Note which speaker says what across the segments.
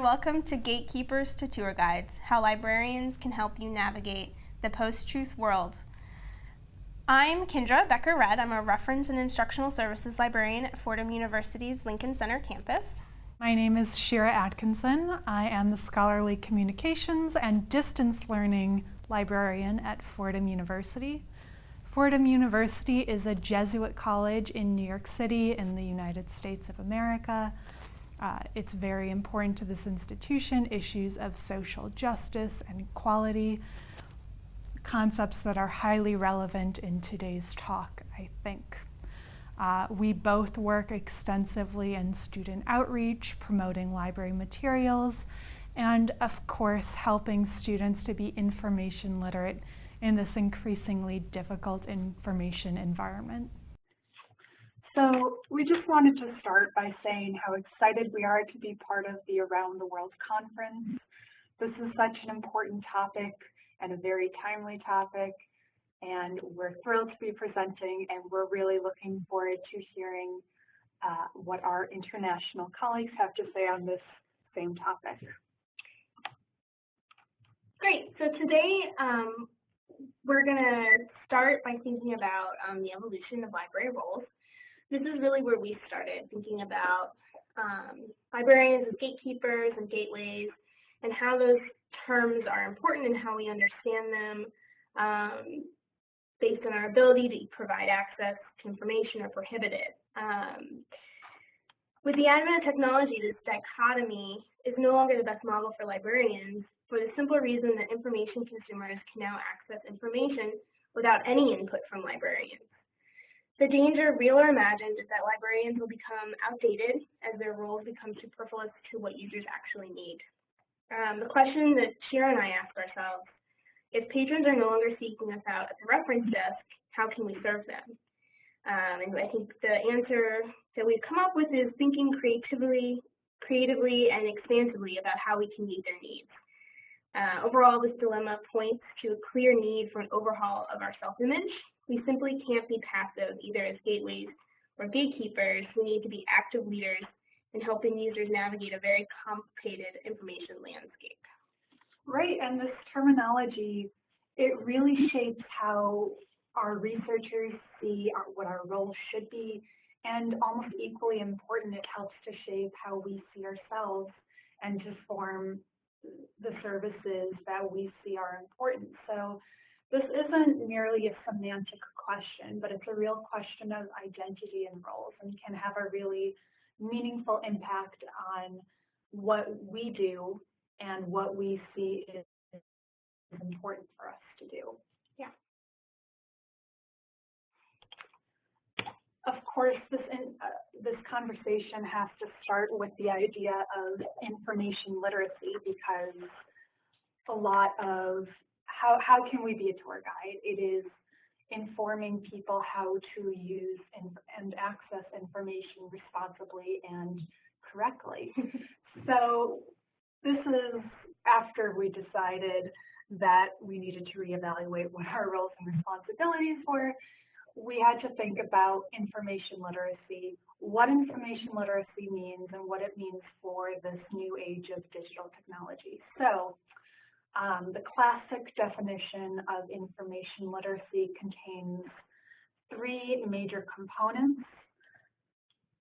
Speaker 1: Welcome to Gatekeepers to Tour Guides, how librarians can help you navigate the post-truth world. I'm Kindra, Becker-Redd. I'm a Reference and Instructional Services Librarian at Fordham University's Lincoln Center campus.
Speaker 2: My name is Shira Atkinson. I am the Scholarly Communications and Distance Learning Librarian at Fordham University. Fordham University is a Jesuit college in New York City in the United States of America. It's very important to this institution, issues of social justice and equality, concepts that are highly relevant in today's talk, I think. We both work extensively in student outreach, promoting library materials, and of course, helping students to be information literate in this increasingly difficult information environment.
Speaker 3: So we just wanted to start by saying how excited we are to be part of the Around the World conference. This is such an important topic and a very timely topic, and we're thrilled to be presenting, and we're really looking forward to hearing what our international colleagues have to say on this same topic.
Speaker 4: Great, so today we're going to start by thinking about the evolution of library roles. This is really where we started, thinking about librarians as gatekeepers and gateways, and how those terms are important and how we understand them based on our ability to provide access to information or prohibit it. With the advent of technology, this dichotomy is no longer the best model for librarians for the simple reason that information consumers can now access information without any input from librarians. The danger, real or imagined, is that librarians will become outdated as their roles become superfluous to what users actually need. The question that Shira and I ask ourselves, if patrons are no longer seeking us out at the reference desk, how can we serve them? And I think the answer that we've come up with is thinking creatively and expansively about how we can meet their needs. Overall, this dilemma points to a clear need for an overhaul of our self-image. We simply can't be passive, either as gateways or gatekeepers. We need to be active leaders in helping users navigate a very complicated information landscape.
Speaker 3: Right, and this terminology, it really shapes how our researchers see what our role should be, and almost equally important, it helps to shape how we see ourselves and to form the services that we see are important. So this isn't merely a semantic question, but it's a real question of identity and roles, and can have a really meaningful impact on what we do and what we see is important for us to do.
Speaker 4: Yeah.
Speaker 3: Of course, this conversation has to start with the idea of information literacy, because a lot of how can we be a tour guide? It is informing people how to use and access information responsibly and correctly. So this is after we decided that we needed to reevaluate what our roles and responsibilities were. We had to think about information literacy, what information literacy means, and what it means for this new age of digital technology. So the classic definition of information literacy contains three major components,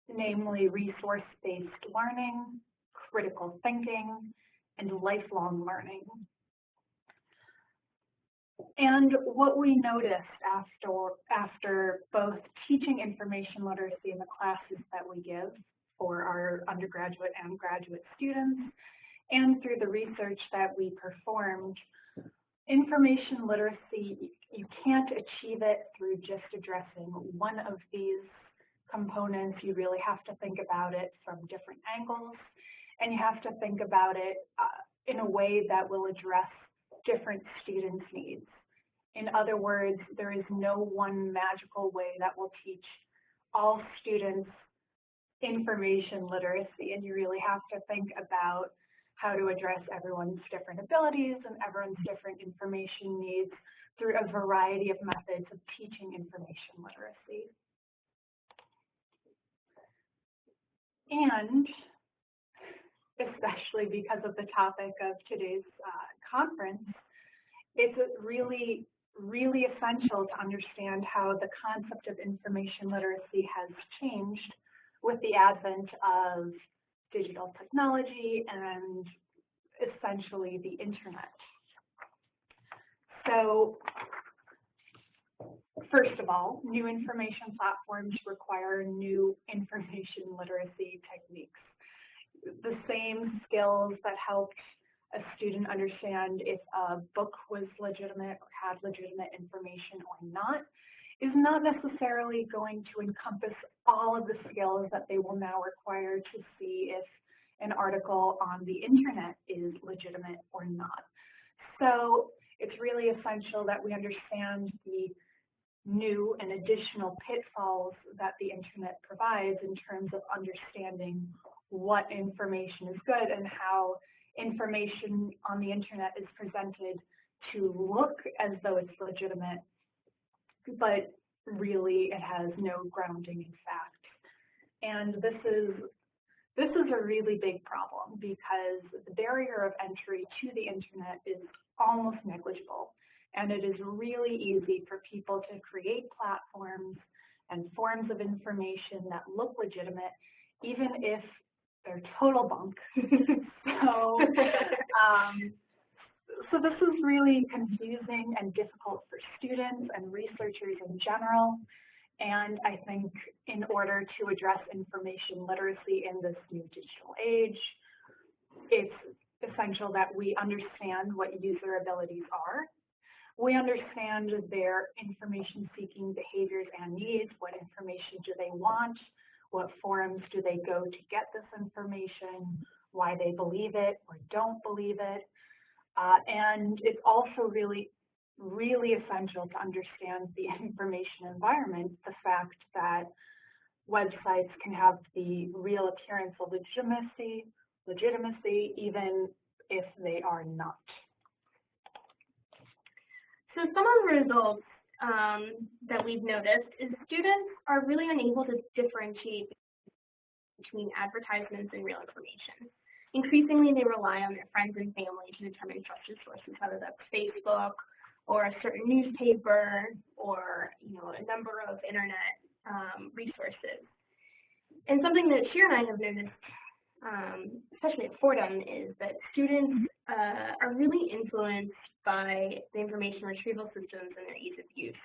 Speaker 3: namely resource-based learning, critical thinking, and lifelong learning. And what we noticed after both teaching information literacy in the classes that we give for our undergraduate and graduate students, and through the research that we performed, information literacy, you can't achieve it through just addressing one of these components. You really have to think about it from different angles, and you have to think about it in a way that will address different students' needs. In other words, there is no one magical way that will teach all students information literacy, and you really have to think about how to address everyone's different abilities and everyone's different information needs through a variety of methods of teaching information literacy. And especially because of the topic of today's conference, it's really, really essential to understand how the concept of information literacy has changed with the advent of digital technology and essentially the internet. So, first of all, new information platforms require new information literacy techniques. The same skills that helped a student understand if a book was legitimate or had legitimate information or not is not necessarily going to encompass all of the skills that they will now require to see if an article on the internet is legitimate or not. So it's really essential that we understand the new and additional pitfalls that the internet provides in terms of understanding what information is good and how information on the internet is presented to look as though it's legitimate, but really it has no grounding in fact. And this is a really big problem because the barrier of entry to the internet is almost negligible. And it is really easy for people to create platforms and forms of information that look legitimate, even if they're total bunk. So this is really confusing and difficult for students and researchers in general. And I think in order to address information literacy in this new digital age, it's essential that we understand what user abilities are. We understand their information-seeking behaviors and needs. What information do they want? What forums do they go to get this information? Why they believe it or don't believe it? And it's also really, really essential to understand the information environment, the fact that websites can have the real appearance of legitimacy even if they are not.
Speaker 4: So some of the results that we've noticed is students are really unable to differentiate between advertisements and real information. Increasingly, they rely on their friends and family to determine trusted sources, whether that's Facebook or a certain newspaper or a number of internet resources. And something that Shira and I have noticed, especially at Fordham, is that students are really influenced by the information retrieval systems and their ease of use.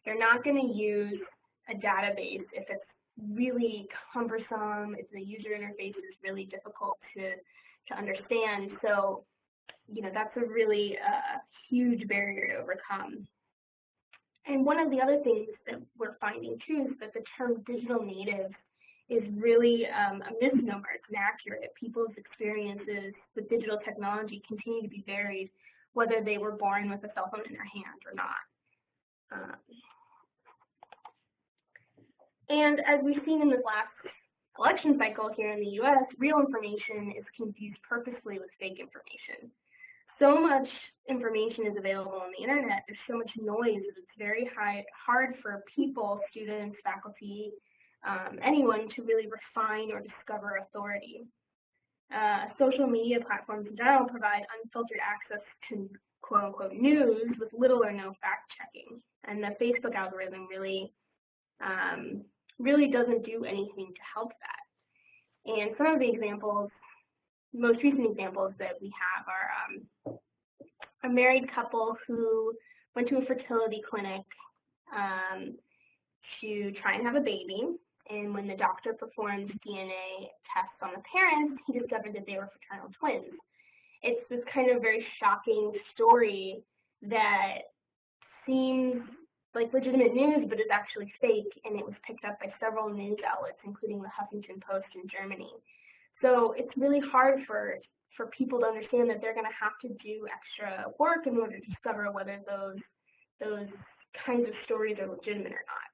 Speaker 4: They're not going to use a database if it's really cumbersome, if the user interface is really difficult to understand. So, that's a really huge barrier to overcome. And one of the other things that we're finding too is that the term digital native is really a misnomer. It's inaccurate. People's experiences with digital technology continue to be varied, whether they were born with a cell phone in their hand or not. And as we've seen in this last election cycle here in the US, real information is confused purposely with fake information. So much information is available on the internet, there's so much noise that it's very hard for people, students, faculty, anyone to really refine or discover authority. Social media platforms in general provide unfiltered access to quote-unquote news with little or no fact-checking. And the Facebook algorithm really doesn't do anything to help that. And some of the examples, most recent examples that we have are a married couple who went to a fertility clinic to try and have a baby. And when the doctor performed DNA tests on the parents, he discovered that they were fraternal twins. It's this kind of very shocking story that seems like legitimate news, but is actually fake, and it was picked up by several news outlets, including the Huffington Post in Germany. So it's really hard for people to understand that they're going to have to do extra work in order to discover whether those kinds of stories are legitimate or not.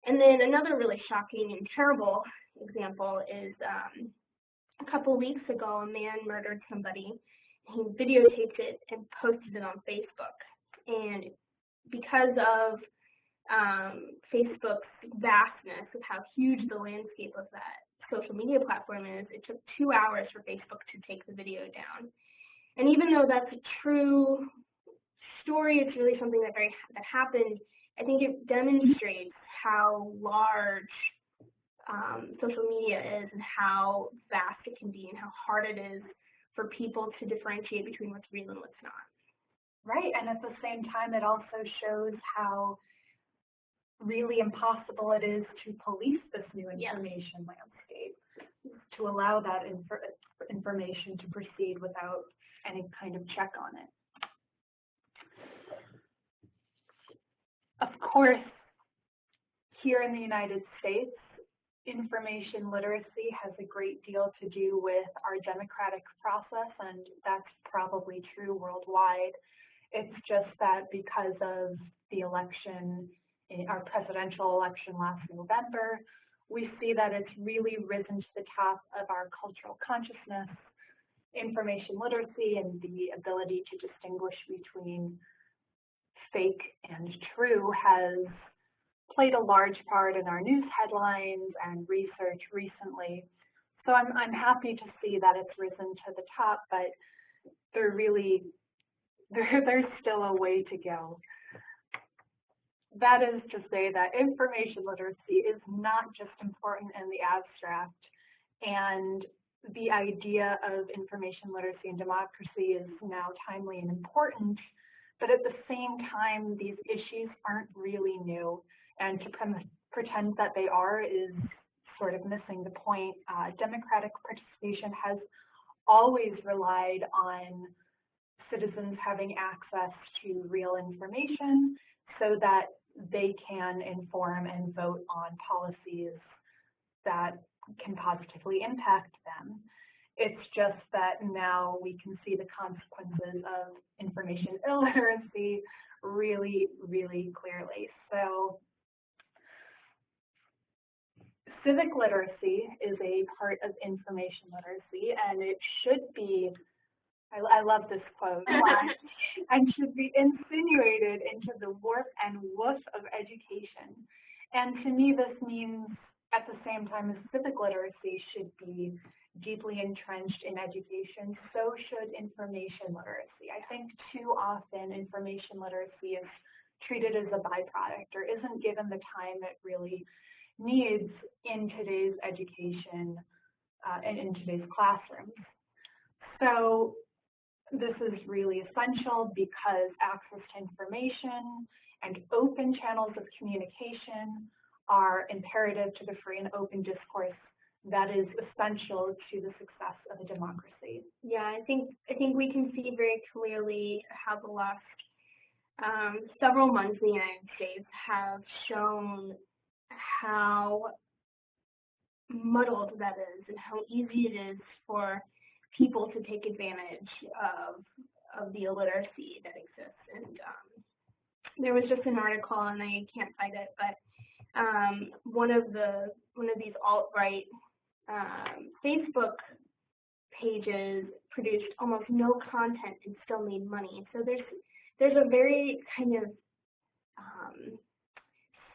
Speaker 4: And then another really shocking and terrible example is a couple weeks ago, a man murdered somebody. He videotaped it and posted it on Facebook. And because of Facebook's vastness of how huge the landscape of that social media platform is, it took 2 hours for Facebook to take the video down. And even though that's a true story, it's really something that happened, I think it demonstrates how large social media is and how vast it can be and how hard it is for people to differentiate between what's real and what's not.
Speaker 3: Right, and at the same time, it also shows how really impossible it is to police this new information landscape, to allow that information to proceed without any kind of check on it. Of course, here in the United States, information literacy has a great deal to do with our democratic process, and that's probably true worldwide. It's just that because of the election, our presidential election last November, we see that it's really risen to the top of our cultural consciousness. Information literacy and the ability to distinguish between fake and true has played a large part in our news headlines and research recently. So I'm happy to see that it's risen to the top, but there's still a way to go. That is to say that information literacy is not just important in the abstract, and the idea of information literacy and democracy is now timely and important, but at the same time, these issues aren't really new, and to pretend that they are is sort of missing the point. Democratic participation has always relied on citizens having access to real information so that they can inform and vote on policies that can positively impact them. It's just that now we can see the consequences of information illiteracy really, really clearly. So civic literacy is a part of information literacy, and it should be, I love this quote, and should be insinuated into the warp and woof of education. And to me, this means at the same time as civic literacy should be deeply entrenched in education, so should information literacy. I think too often information literacy is treated as a byproduct or isn't given the time it really needs in today's education and in today's classrooms. So this is really essential because access to information and open channels of communication are imperative to the free and open discourse that is essential to the success of a democracy.
Speaker 4: Yeah, I think we can see very clearly how the last several months in the United States have shown how muddled that is and how easy it is for people to take advantage of the illiteracy that exists. And there was just an article, and I can't cite it, but one of these alt-right Facebook pages produced almost no content and still made money. So there's a very kind of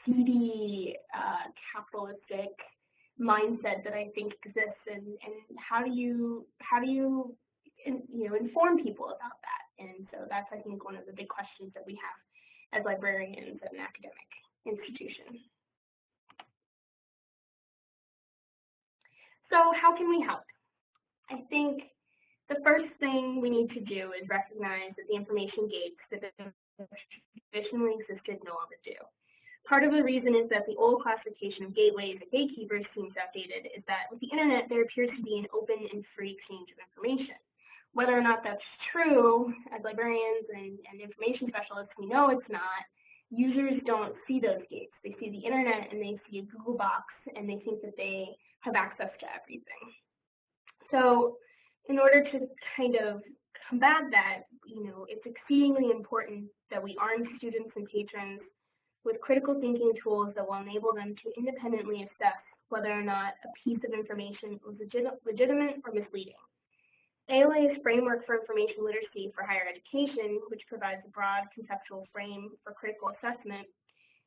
Speaker 4: seedy capitalistic mindset that I think exists, and how do you inform people about that? And so that's, I think, one of the big questions that we have as librarians at an academic institution. So how can we help? I think the first thing we need to do is recognize that the information gates that traditionally existed no longer do. Part of the reason is that the old classification of gateways and gatekeepers seems outdated is that with the internet, there appears to be an open and free exchange of information. Whether or not that's true, as librarians and information specialists, we know it's not. Users don't see those gates. They see the internet and they see a Google box and they think that they have access to everything. So in order to kind of combat that, it's exceedingly important that we arm students and patrons with critical thinking tools that will enable them to independently assess whether or not a piece of information was legitimate or misleading. ALA's Framework for Information Literacy for Higher Education, which provides a broad conceptual frame for critical assessment,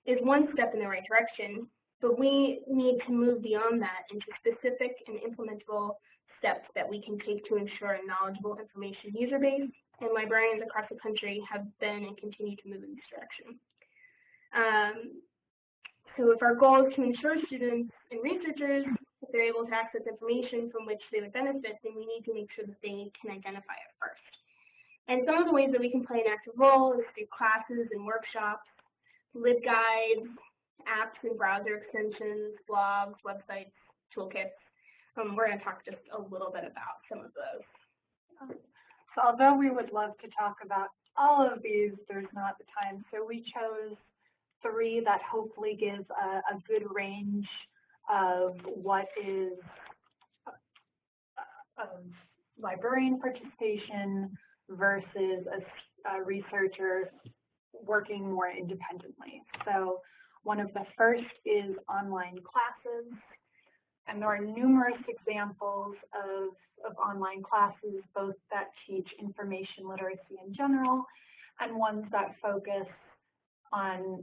Speaker 4: is one step in the right direction, But we need to move beyond that into specific and implementable steps that we can take to ensure a knowledgeable information user base, and librarians across the country have been and continue to move in this direction. So if our goal is to ensure students and researchers, if they're able to access information from which they would benefit, then we need to make sure that they can identify it first. And some of the ways that we can play an active role is through classes and workshops, LibGuides, apps and browser extensions, blogs, websites, toolkits. We're going to talk just a little bit about some of those.
Speaker 3: So although we would love to talk about all of these, there's not the time. So we chose 3 that hopefully give a good range of what is of librarian participation versus a researcher working more independently. So one of the first is online classes, and there are numerous examples of online classes, both that teach information literacy in general and ones that focus on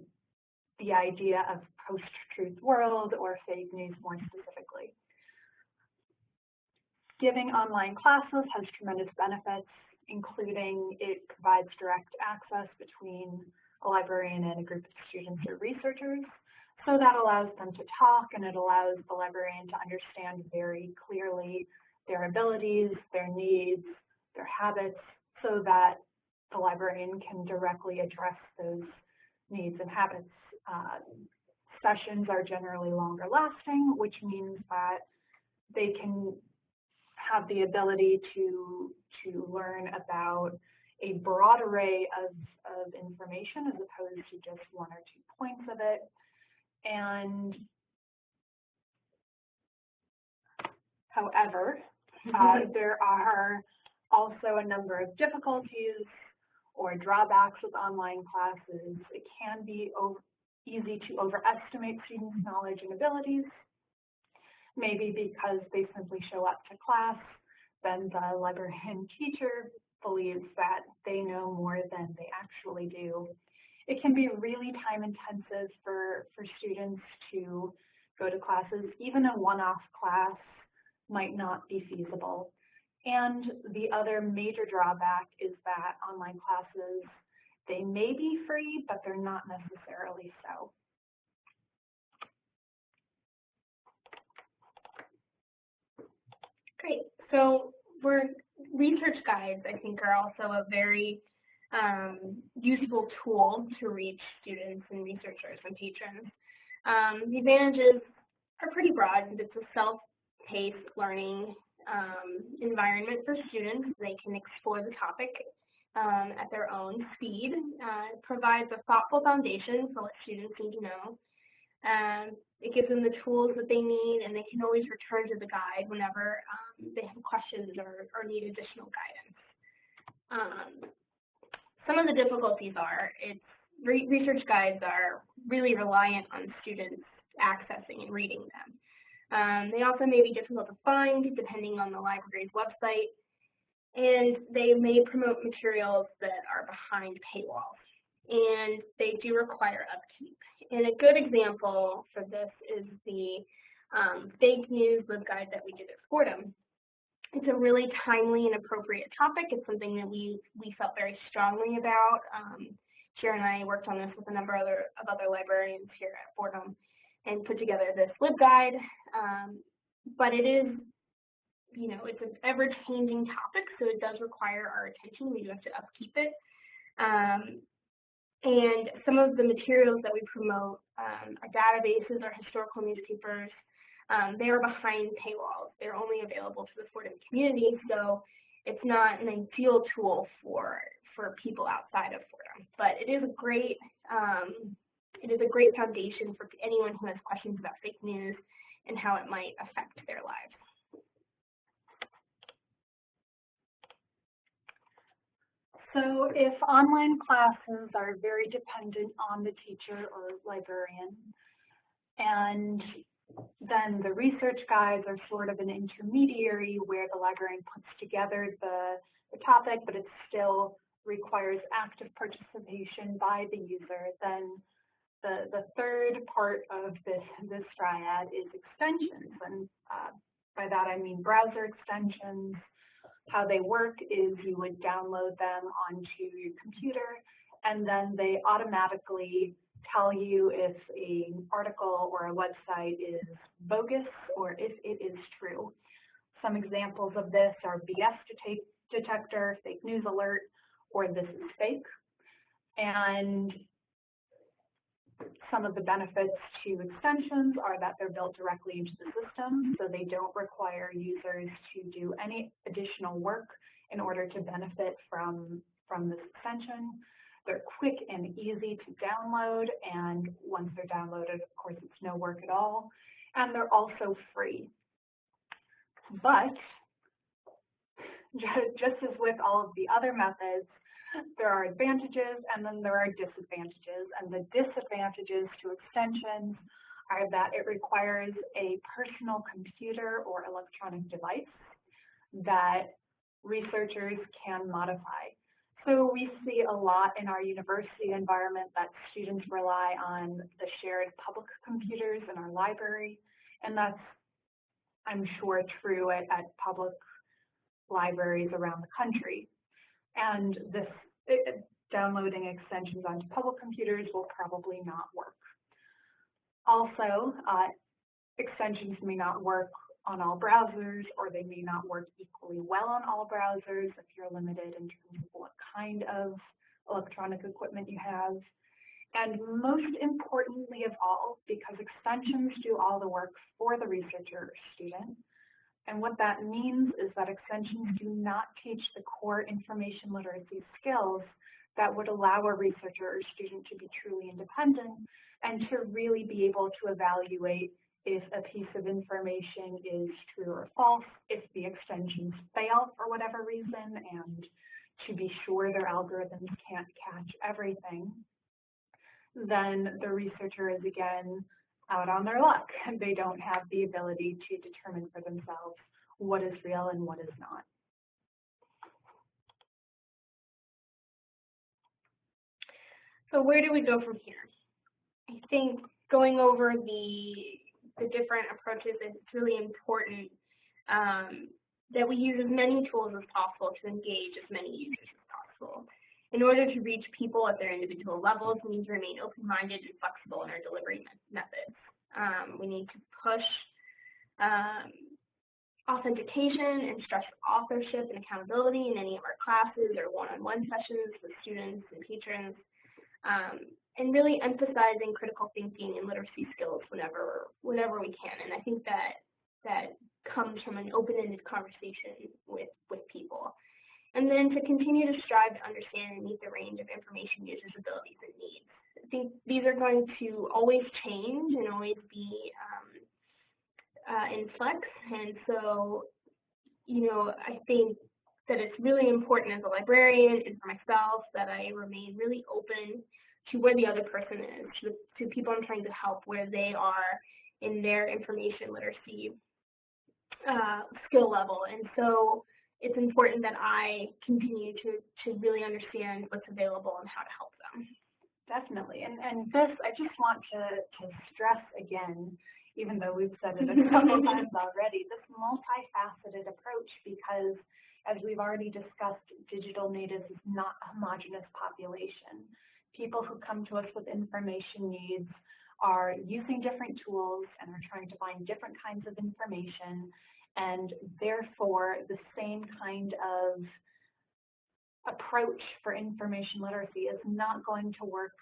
Speaker 3: the idea of post-truth world or fake news more specifically. Giving online classes has tremendous benefits, including it provides direct access between a librarian and a group of students or researchers. So that allows them to talk, and it allows the librarian to understand very clearly their abilities, their needs, their habits, so that the librarian can directly address those needs and habits. Sessions are generally longer lasting, which means that they can have the ability to learn about a broad array of information as opposed to just 1 or 2 points of it. And however, there are also a number of difficulties or drawbacks with online classes. It can be easy to overestimate students' knowledge and abilities, maybe because they simply show up to class, then the librarian teacher believes that they know more than they actually do. It can be really time intensive for students to go to classes. Even a one-off class might not be feasible. And the other major drawback is that online classes, they may be free, but they're not necessarily so.
Speaker 4: Great. So research guides, I think, are also a very useful tool to reach students and researchers and patrons. The advantages are pretty broad. It's a self-paced learning environment for students. They can explore the topic at their own speed. It provides a thoughtful foundation for what students need to know. It gives them the tools that they need, and they can always return to the guide whenever they have questions or need additional guidance. Some of the difficulties are research guides are really reliant on students accessing and reading them. They also may be difficult to find depending on the library's website, and they may promote materials that are behind paywalls, and they do require upkeep. And a good example for this is the fake news LibGuide that we did at Fordham. It's a really timely and appropriate topic. It's something that we felt very strongly about. Shira and I worked on this with a number of other librarians here at Fordham and put together this LibGuide. But it is, it's an ever-changing topic, so it does require our attention. We do have to upkeep it. And some of the materials that we promote, our databases, our historical newspapers, they are behind paywalls. They're only available to the Fordham community, so it's not an ideal tool for people outside of Fordham. But it is a great foundation for anyone who has questions about fake news and how it might affect their lives.
Speaker 3: So if online classes are very dependent on the teacher or librarian, and then the research guides are sort of an intermediary where the librarian puts together the topic, but it still requires active participation by the user, then The third part of this triad is extensions, and by that I mean browser extensions. How they work is you would download them onto your computer, and then they automatically tell you if an article or a website is bogus or if it is true. Some examples of this are BS detector, fake news alert, or this is fake. And some of the benefits to extensions are that they're built directly into the system, so they don't require users to do any additional work in order to benefit from this extension. They're quick and easy to download, and once they're downloaded, of course, it's no work at all. And they're also free. But just as with all of the other methods, there are advantages and then there are disadvantages. And the disadvantages to extensions are that it requires a personal computer or electronic device that researchers can modify. So we see a lot in our university environment that students rely on the shared public computers in our library, and that's, I'm sure, true at public libraries around the country. And downloading extensions onto public computers will probably not work. Also, extensions may not work on all browsers, or they may not work equally well on all browsers if you're limited in terms of what kind of electronic equipment you have. And most importantly of all, because extensions do all the work for the researcher or student, and what that means is that extensions do not teach the core information literacy skills that would allow a researcher or student to be truly independent and to really be able to evaluate if a piece of information is true or false, if the extensions fail for whatever reason, and to be sure their algorithms can't catch everything, then the researcher is again out on their luck. They don't have the ability to determine for themselves what is real and what is not.
Speaker 4: So where do we go from here? I think going over the different approaches, it's really important that we use as many tools as possible to engage as many users as possible. In order to reach people at their individual levels, we need to remain open-minded and flexible in our delivery methods. We need to push authentication and stress authorship and accountability in any of our classes or one-on-one sessions with students and patrons, and really emphasizing critical thinking and literacy skills whenever we can. And I think that comes from an open-ended conversation with people. And then to continue to strive to understand and meet the range of information users' abilities and needs. I think these are going to always change and always be in flux. And so, I think that it's really important as a librarian and for myself that I remain really open to where the other person is, to people I'm trying to help, where they are in their information literacy skill level. And so it's important that I continue to really understand what's available and how to help them.
Speaker 3: Definitely. And this, I just want to stress again, even though we've said it a couple times already, this multifaceted approach, because as we've already discussed, digital natives is not a homogeneous population. People who come to us with information needs are using different tools and are trying to find different kinds of information, and therefore the same kind of approach for information literacy is not going to work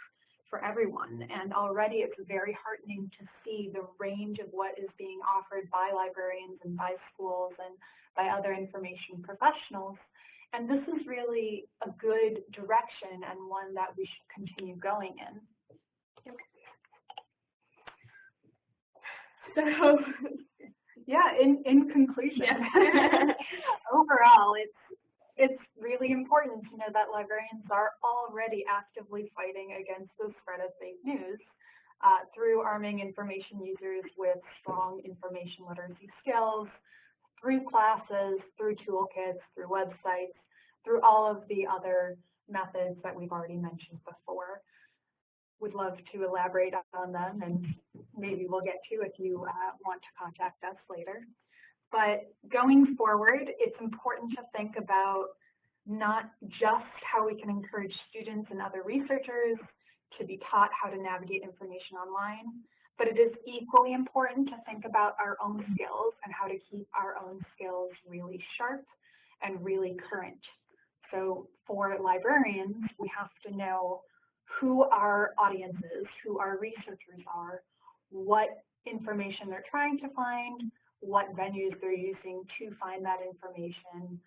Speaker 3: for everyone. And already it's very heartening to see the range of what is being offered by librarians and by schools and by other information professionals. And this is really a good direction and one that we should continue going in.
Speaker 4: So,
Speaker 3: yeah, in conclusion,
Speaker 4: yeah.
Speaker 3: Overall, it's really important to know that librarians are already actively fighting against the spread of fake news through arming information users with strong information literacy skills, through classes, through toolkits, through websites, through all of the other methods that we've already mentioned before. would love to elaborate on them, and maybe we'll get to if you want to contact us later. But going forward, it's important to think about not just how we can encourage students and other researchers to be taught how to navigate information online, but it is equally important to think about our own skills and how to keep our own skills really sharp and really current. So for librarians, we have to know who our audience is, who our researchers are, what information they're trying to find, what venues they're using to find that information,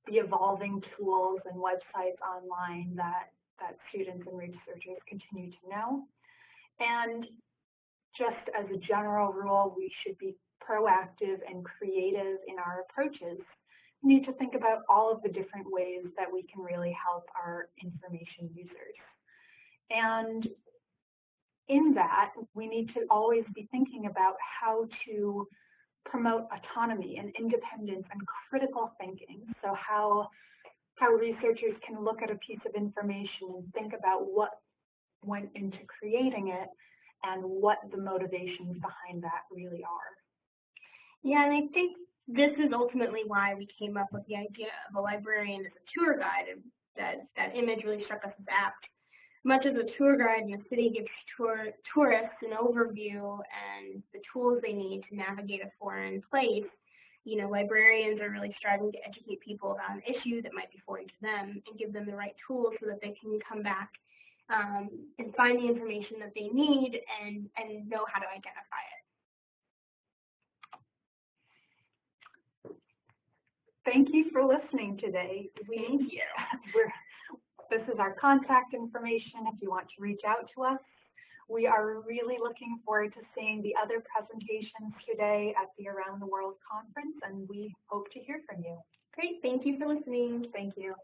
Speaker 3: the evolving tools and websites online that students and researchers continue to know. And just as a general rule, we should be proactive and creative in our approaches. We need to think about all of the different ways that we can really help our information users. And in that, we need to always be thinking about how to promote autonomy and independence and critical thinking. So how researchers can look at a piece of information and think about what went into creating it and what the motivations behind that really are.
Speaker 4: Yeah, and I think this is ultimately why we came up with the idea of a librarian as a tour guide, and that image really struck us as apt. Much as a tour guide in a city gives tourists an overview and the tools they need to navigate a foreign place, you know, librarians are really striving to educate people about an issue that might be foreign to them and give them the right tools so that they can come back and find the information that they need and know how to identify it.
Speaker 3: Thank you for listening today.
Speaker 4: Thank you.
Speaker 3: This is our contact information if you want to reach out to us. We are really looking forward to seeing the other presentations today at the Around the World conference, and we hope to hear from you.
Speaker 4: Great. Thank you for listening.
Speaker 3: Thank you.